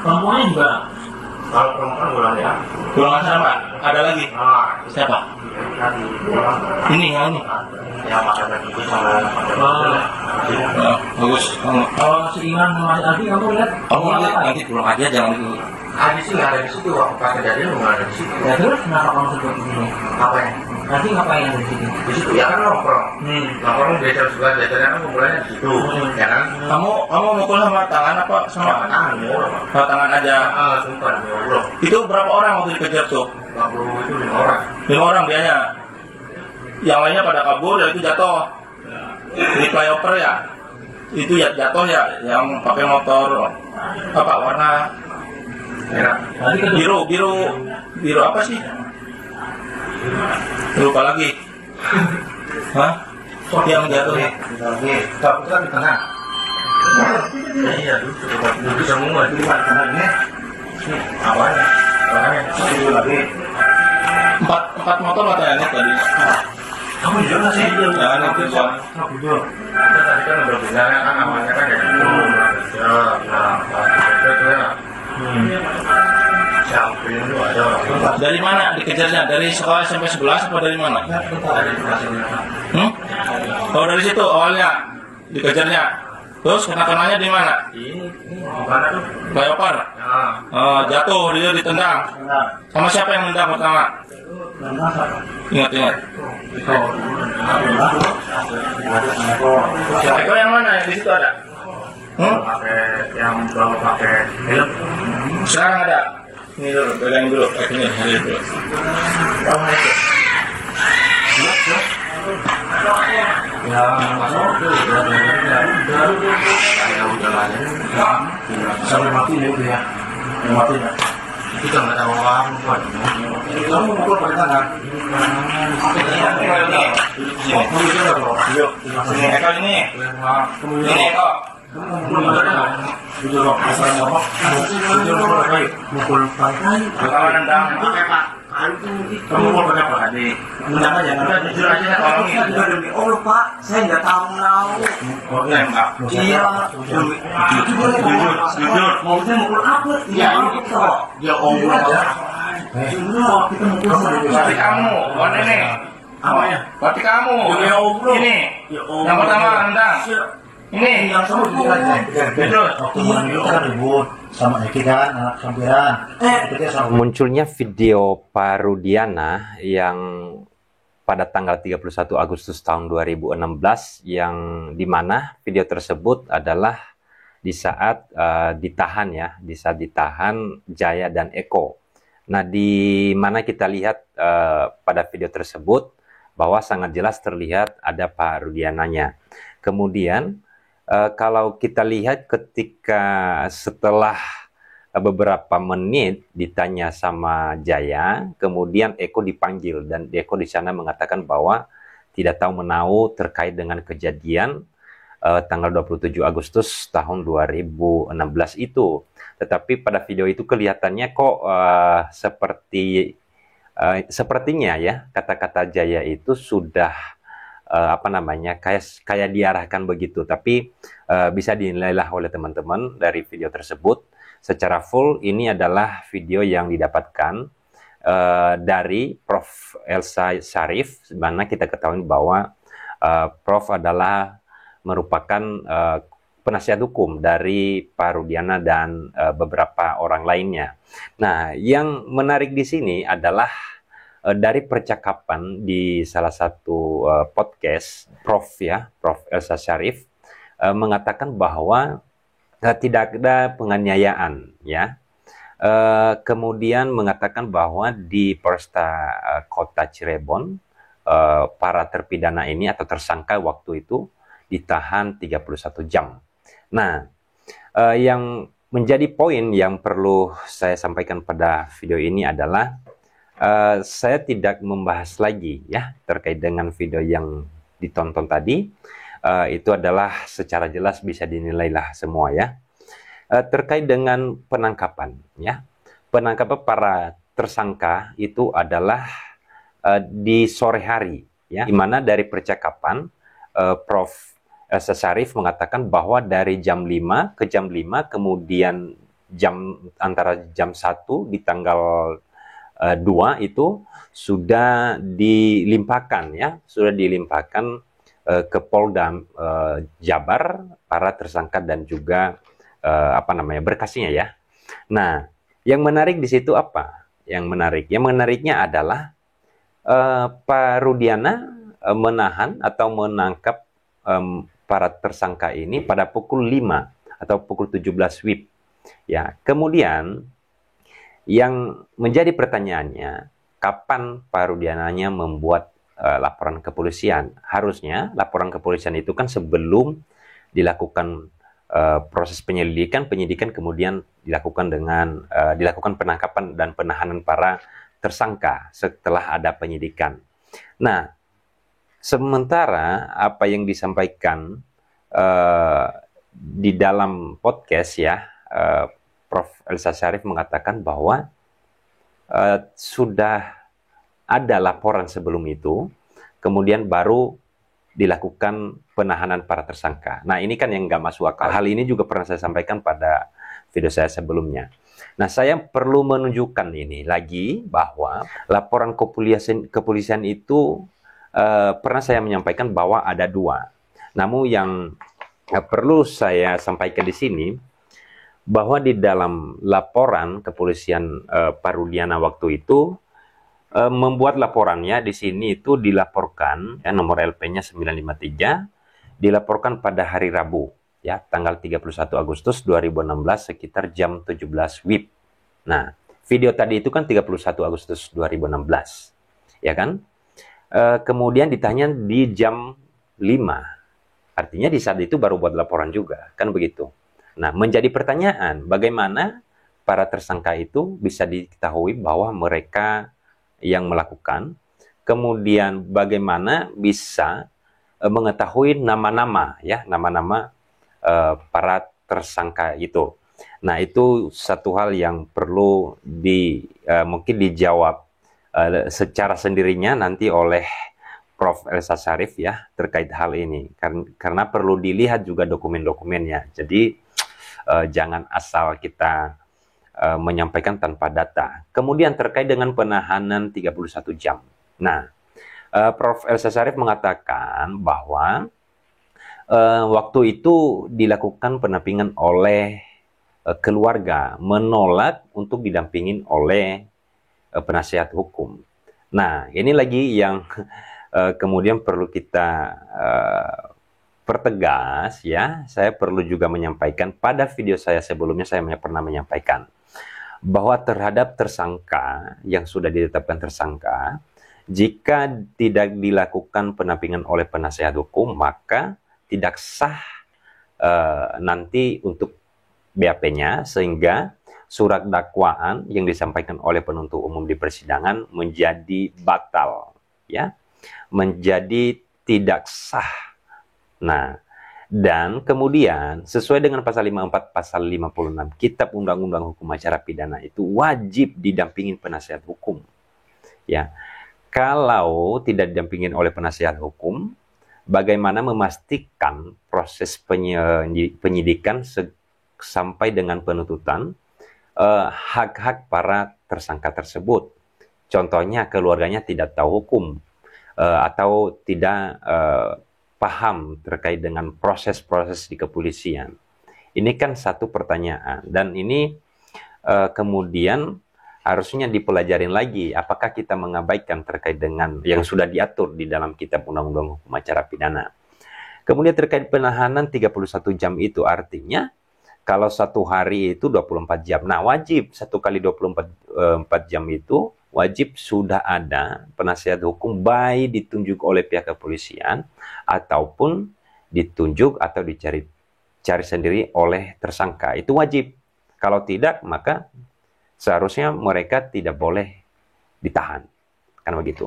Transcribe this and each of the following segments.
Perempuannya juga. Kalau perempuan bulan ya. Golongan siapa? Ada lagi? Siapa? Ini yang ini. Ya pakai baju sama Bagus. Kalau seiman sama Adi kamu lihat? Kamu lihat nanti pulang aja, jangan di. Adi sih nggak ada di situ. Waktu pas kejadian nggak ada di situ. Ya terus kenapa kamu sebut ini? Apa ya? Nanti ngapain ada di situ? Di situ ya kan nongkrong. Nongkrong biasa sebelah jajanan kan kumpulannya di situ. Ya kan? Kamu mukul sama tangan apa sama tangan? Sama tangan aja. Sumpah demi Allah. Itu berapa orang waktu dikejar tuh? 50 itu 5 orang. 5 orang dianya. Yang lainnya pada kabur, ya itu jatuh. Di flyover ya. Itu ya jatuh ya, yang pakai motor apa warna merah. Biru apa sih? Lupa lagi. Hah? Yang jatuh ya? Tapi kan di tengah. Iya, dulu semua di tengah ini. Apanya? Itu lagi. Empat motor katanya tadi. Kamu juga sih? Jangan itu soal. Tadi kan udah bilang kan namanya kan kayak gitu. Sampai itu ada. Dari mana dikejarnya? Dari sekolah SMP 11 atau dari mana? Dari Oh, dari situ awalnya dikejarnya. Terus kena-kenanya di mana? ini mana tuh? Flyover. Jatuh, dia ditendang. Sama siapa yang nendang pertama? Ingat. Eko yang mana? Yang di situ ada? Yang bawa pakai helm. Sekarang ada. Ini dulu, pegang dulu. Ini dulu. Ya masuk tuh sampai mati ya. Mati ya. Kita nggak tahu apa buat. Kamu mukul pakai tangan. Ini Eko ini. Ini Eko. Mukul pakai. Kalau nendang Kamu mau pakai apa? Adik. nendang aja, nendang jujur aja tolongin. Demi Allah Pak, saya nggak tahu Oh, nembak. Iya. Jujur. Maksudnya mukul apa? Iya ini kita. Dia omong aja. Kita mukul Berarti kamu, bukan ini. Apanya? Berarti kamu. Ya Allah. Ini. Yang pertama nendang. Ini yang sama jujur. Waktu kita ribut sama Eki kan, anak sampiran. Munculnya video Pak Rudiana yang pada tanggal 31 Agustus tahun 2016 yang dimana video tersebut adalah di saat ditahan ya, di saat ditahan Jaya dan Eko. Nah, di mana kita lihat pada video tersebut bahwa sangat jelas terlihat ada Pak Rudiananya. Kemudian kalau kita lihat ketika setelah beberapa menit ditanya sama Jaya, kemudian Eko dipanggil dan Eko di sana mengatakan bahwa tidak tahu menahu terkait dengan kejadian tanggal 27 Agustus tahun 2016 itu. Tetapi pada video itu kelihatannya kok sepertinya ya kata-kata Jaya itu sudah kayak diarahkan begitu, tapi bisa dinilailah oleh teman-teman dari video tersebut. Secara full ini adalah video yang didapatkan dari Prof. Elsa Syarif, di mana kita ketahui bahwa Prof adalah merupakan penasihat hukum dari Pak Rudiana dan beberapa orang lainnya. Nah, yang menarik di sini adalah dari percakapan di salah satu podcast Prof Elsa Syarif mengatakan bahwa tidak ada penganiayaan ya. Kemudian mengatakan bahwa di Polresta Kota Cirebon para terpidana ini atau tersangka waktu itu ditahan 31 jam. Nah, yang menjadi poin yang perlu saya sampaikan pada video ini adalah saya tidak membahas lagi ya terkait dengan video yang ditonton tadi. Itu adalah secara jelas bisa dinilai lah semua ya. Terkait dengan penangkapan ya. Penangkapan para tersangka itu adalah di sore hari ya. Di mana dari percakapan Prof. Elsa Syarif mengatakan bahwa dari jam 5 ke jam 5 kemudian antara jam 1 di tanggal 2 itu sudah dilimpahkan ke Polda Jabar para tersangka dan juga berkasnya ya. Nah, yang menarik di situ apa? Yang menariknya adalah Pak Rudiana menahan atau menangkap para tersangka ini pada pukul 5 atau pukul 17 WIB. Ya, kemudian yang menjadi pertanyaannya, kapan Pak Rudiananya membuat laporan kepolisian? Harusnya laporan kepolisian itu kan sebelum dilakukan proses penyidikan kemudian dilakukan penangkapan dan penahanan para tersangka setelah ada penyidikan. Nah, sementara apa yang disampaikan di dalam podcast ya, Prof. Elsa Sharif mengatakan bahwa sudah ada laporan sebelum itu, kemudian baru dilakukan penahanan para tersangka. Nah, ini kan yang nggak masuk akal. Hal ini juga pernah saya sampaikan pada video saya sebelumnya. Nah, saya perlu menunjukkan ini lagi bahwa laporan kepolisian itu pernah saya menyampaikan bahwa ada 2. Namun yang perlu saya sampaikan di sini, bahwa di dalam laporan kepolisian Pak Rudiana waktu itu membuat laporannya di sini itu dilaporkan ya, nomor LP-nya 953 dilaporkan pada hari Rabu ya, tanggal 31 Agustus 2016 sekitar jam 17 WIB. Nah, video tadi itu kan 31 Agustus 2016 ya kan. Kemudian ditanya di jam 5, artinya di saat itu baru buat laporan juga kan begitu. Nah, menjadi pertanyaan, bagaimana para tersangka itu bisa diketahui bahwa mereka yang melakukan, kemudian bagaimana bisa mengetahui nama-nama para tersangka itu. Nah, itu satu hal yang perlu mungkin dijawab secara sendirinya nanti oleh Prof. Elsa Sharif ya terkait hal ini, karena perlu dilihat juga dokumen-dokumennya. Jadi jangan asal kita menyampaikan tanpa data. Kemudian terkait dengan penahanan 31 jam. Nah, Prof. Elsa Sharif mengatakan bahwa waktu itu dilakukan pendampingan oleh keluarga, menolak untuk didampingin oleh penasihat hukum. Nah, ini lagi yang kemudian perlu kita pertegas ya. Saya perlu juga menyampaikan pada video saya sebelumnya, saya pernah menyampaikan bahwa terhadap tersangka yang sudah ditetapkan tersangka, jika tidak dilakukan pendampingan oleh penasihat hukum, maka tidak sah nanti untuk BAP-nya, sehingga surat dakwaan yang disampaikan oleh penuntut umum di persidangan menjadi batal ya, menjadi tidak sah. Nah, dan kemudian sesuai dengan pasal 54, pasal 56 Kitab Undang-Undang Hukum Acara Pidana itu wajib didampingin penasihat hukum. Ya. Kalau tidak didampingin oleh penasihat hukum, bagaimana memastikan proses penyidikan sampai dengan penuntutan hak-hak para tersangka tersebut. Contohnya keluarganya tidak tahu hukum atau tidak paham terkait dengan proses-proses di kepolisian. Ini kan satu pertanyaan, dan ini kemudian harusnya dipelajarin lagi, apakah kita mengabaikan terkait dengan yang sudah diatur di dalam Kitab Undang-Undang Hukum Acara Pidana. Kemudian terkait penahanan 31 jam itu artinya kalau satu hari itu 24 jam. Nah, wajib 1 kali 24 jam itu wajib sudah ada penasihat hukum, baik ditunjuk oleh pihak kepolisian ataupun ditunjuk atau dicari sendiri oleh tersangka. Itu wajib. Kalau tidak, maka seharusnya mereka tidak boleh ditahan. Kan begitu.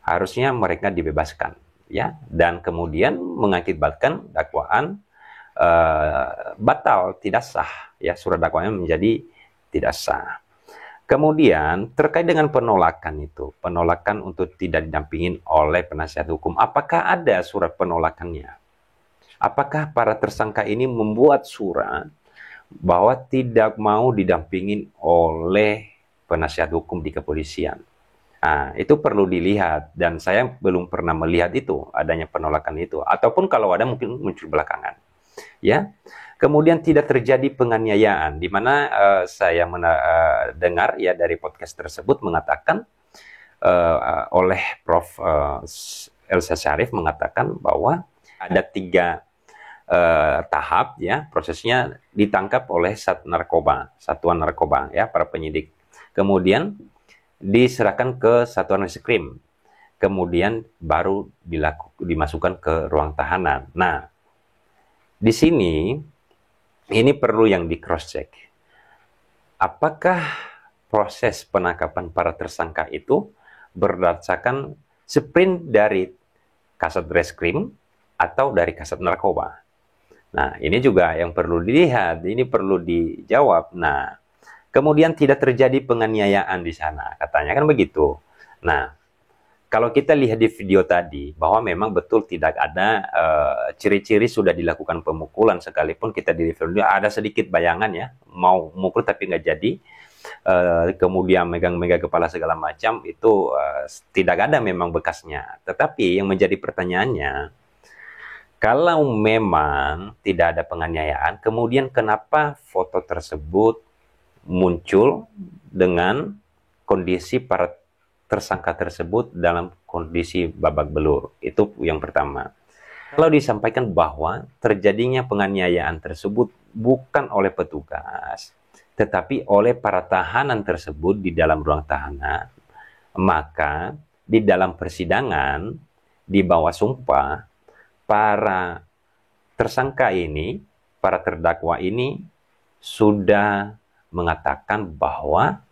Harusnya mereka dibebaskan, ya. Dan kemudian mengakibatkan dakwaan batal, tidak sah, ya, surat dakwaannya menjadi tidak sah. Kemudian terkait dengan penolakan itu, penolakan untuk tidak didampingin oleh penasihat hukum, apakah ada surat penolakannya? Apakah para tersangka ini membuat surat bahwa tidak mau didampingin oleh penasihat hukum di kepolisian. Nah, itu perlu dilihat, dan saya belum pernah melihat itu, adanya penolakan itu, ataupun kalau ada mungkin muncul belakangan. Ya, kemudian tidak terjadi penganiayaan, di mana saya dengar ya dari podcast tersebut mengatakan oleh Prof. Elsa Syarif mengatakan bahwa ada 3 tahap ya prosesnya, ditangkap oleh satuan narkoba ya, para penyidik. Kemudian diserahkan ke satuan reskrim, kemudian baru dimasukkan ke ruang tahanan. Nah, di sini ini perlu yang di cross check. Apakah proses penangkapan para tersangka itu berdasarkan sprint dari Kasat Reskrim atau dari Kasat Narkoba? Nah, ini juga yang perlu dilihat, ini perlu dijawab. Nah, kemudian tidak terjadi penganiayaan di sana, katanya kan begitu. Nah, kalau kita lihat di video tadi, bahwa memang betul tidak ada ciri-ciri sudah dilakukan pemukulan, sekalipun kita di video ada sedikit bayangan ya, mau mukul tapi nggak jadi, kemudian megang-megang kepala segala macam, itu tidak ada memang bekasnya. Tetapi yang menjadi pertanyaannya, kalau memang tidak ada penganiayaan, kemudian kenapa foto tersebut muncul dengan kondisi para tersangka tersebut dalam kondisi babak belur? Itu yang pertama. Kalau disampaikan bahwa terjadinya penganiayaan tersebut bukan oleh petugas, tetapi oleh para tahanan tersebut di dalam ruang tahanan, maka di dalam persidangan, di bawah sumpah, para tersangka ini, para terdakwa ini sudah mengatakan bahwa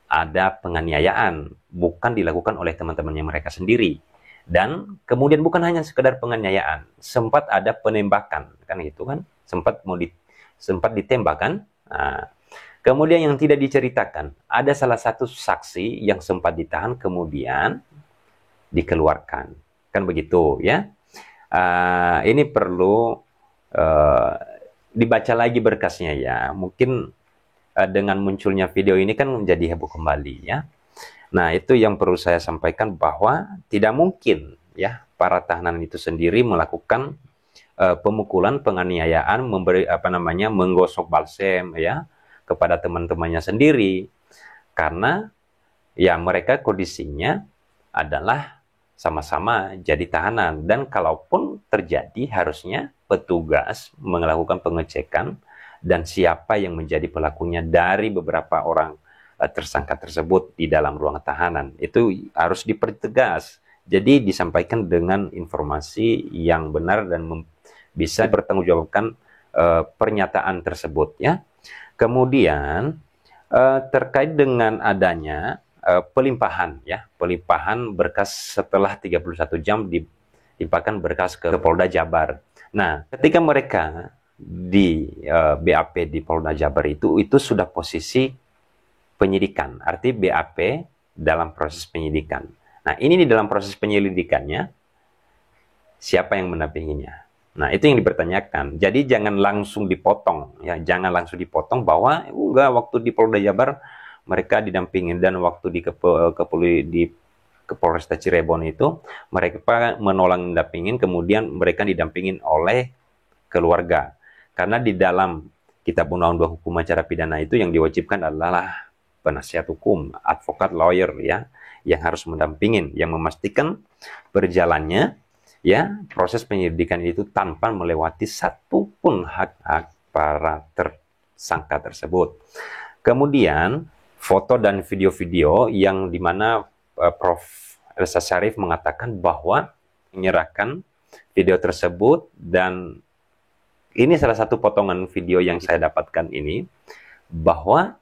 ada penganiayaan, bukan dilakukan oleh teman-temannya mereka sendiri. Dan kemudian bukan hanya sekedar penganiayaan, sempat ada penembakan, kan gitu kan? Sempat ditembak kan? Nah, kemudian yang tidak diceritakan, ada salah satu saksi yang sempat ditahan kemudian dikeluarkan. Kan begitu ya? Ini perlu dibaca lagi berkasnya ya. Mungkin dengan munculnya video ini kan menjadi heboh kembali ya. Nah, itu yang perlu saya sampaikan, bahwa tidak mungkin ya para tahanan itu sendiri melakukan pemukulan, penganiayaan, menggosok balsem ya kepada teman-temannya sendiri, karena ya mereka kondisinya adalah sama-sama jadi tahanan, dan kalaupun terjadi harusnya petugas melakukan pengecekan dan siapa yang menjadi pelakunya dari beberapa orang tersangka tersebut di dalam ruang tahanan. Itu harus dipertegas. Jadi disampaikan dengan informasi yang benar dan bisa bertanggungjawabkan pernyataan tersebut ya. Kemudian terkait dengan adanya pelimpahan ya, pelimpahan berkas setelah 31 jam dilimpahkan berkas ke Polda Jabar. Nah, ketika mereka di BAP di Polda Jabar itu sudah posisi penyidikan, arti BAP dalam proses penyidikan. Nah, ini di dalam proses penyelidikannya siapa yang mendampinginya? Nah, itu yang dipertanyakan. Jadi jangan langsung dipotong ya, jangan langsung dipotong bahwa enggak, waktu di Polda Jabar mereka didampingin, dan waktu di Polresta Cirebon itu mereka menolak mendampingin, kemudian mereka didampingin oleh keluarga. Karena di dalam Kitab Undang-Undang Hukum Acara Pidana itu yang diwajibkan adalah penasihat hukum, advokat, lawyer ya, yang harus mendampingin, yang memastikan berjalannya ya proses penyelidikan itu tanpa melewati satupun hak-hak para tersangka tersebut. Kemudian foto dan video-video yang dimana Prof. Elsa Syarif mengatakan bahwa menyerahkan video tersebut, dan ini salah satu potongan video yang saya dapatkan ini, bahwa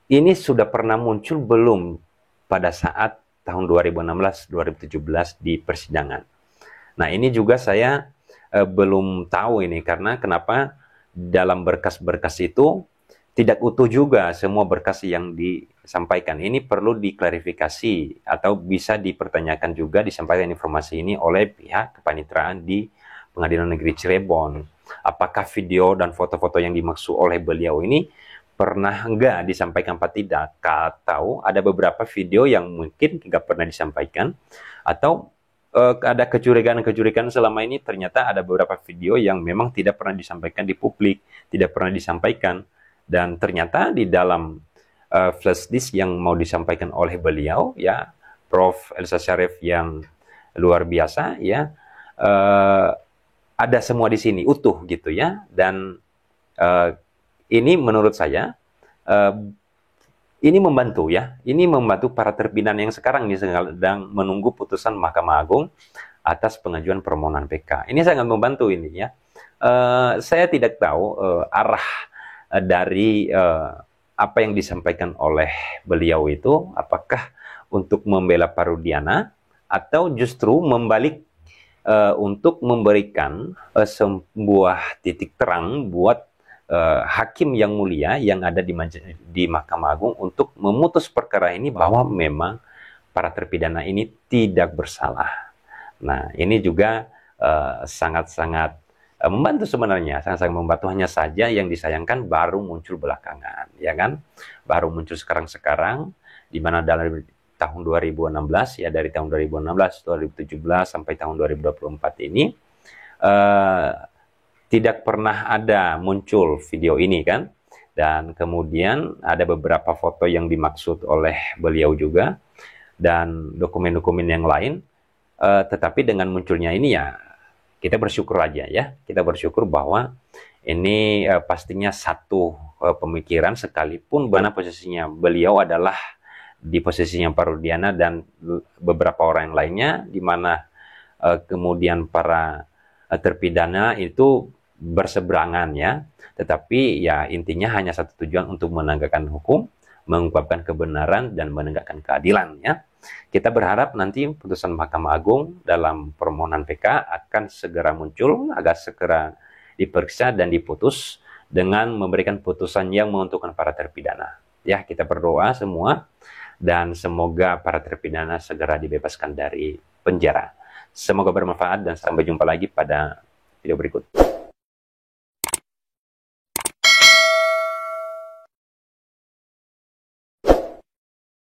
ini sudah pernah muncul belum pada saat tahun 2016-2017 di persidangan. Nah, ini juga saya belum tahu ini, karena kenapa dalam berkas-berkas itu tidak utuh juga semua berkas yang disampaikan. Ini perlu diklarifikasi atau bisa dipertanyakan juga, disampaikan informasi ini oleh pihak kepaniteraan di Pengadilan Negeri Cirebon. apakah video dan foto-foto yang dimaksud oleh beliau ini pernah enggak disampaikan apa tidak, atau ada beberapa video yang mungkin tidak pernah disampaikan, atau ada kecurigaan-kecurigaan selama ini ternyata ada beberapa video yang memang tidak pernah disampaikan di publik, tidak pernah disampaikan, dan ternyata di dalam flash disk yang mau disampaikan oleh beliau, ya, Prof. Elsa Syarif yang luar biasa, ya, ada semua di sini utuh gitu ya. Dan ini menurut saya ini membantu ya, ini membantu para terpidana yang sekarang ini sedang menunggu putusan Mahkamah Agung atas pengajuan permohonan PK. Ini sangat membantu ini ya. Saya tidak tahu arah dari apa yang disampaikan oleh beliau itu, apakah untuk membela Parudiana atau justru membalik untuk memberikan sebuah titik terang buat hakim yang mulia yang ada di Mahkamah Agung untuk memutus perkara ini bahwa memang para terpidana ini tidak bersalah. Nah, ini juga sangat-sangat membantu sebenarnya, sangat-sangat membantu. Hanya saja yang disayangkan baru muncul belakangan, ya kan? Baru muncul sekarang-sekarang, di mana dalam tahun 2016, ya, dari tahun 2016, 2017 sampai tahun 2024 ini tidak pernah ada muncul video ini kan. Dan kemudian ada beberapa foto yang dimaksud oleh beliau juga, dan dokumen-dokumen yang lain. Tetapi dengan munculnya ini ya, kita bersyukur aja ya. Kita bersyukur bahwa ini pastinya satu pemikiran, sekalipun mana posisinya beliau adalah di posisinya Parudiana dan beberapa orang yang lainnya, di mana kemudian para terpidana itu berseberangan ya, tetapi ya intinya hanya satu tujuan, untuk menegakkan hukum, mengungkapkan kebenaran dan menegakkan keadilan ya. Kita berharap nanti putusan Mahkamah Agung dalam permohonan PK akan segera muncul, agar segera diperiksa dan diputus dengan memberikan putusan yang menguntungkan para terpidana. Ya, kita berdoa semua dan semoga para terpidana segera dibebaskan dari penjara. Semoga bermanfaat dan sampai jumpa lagi pada video berikut.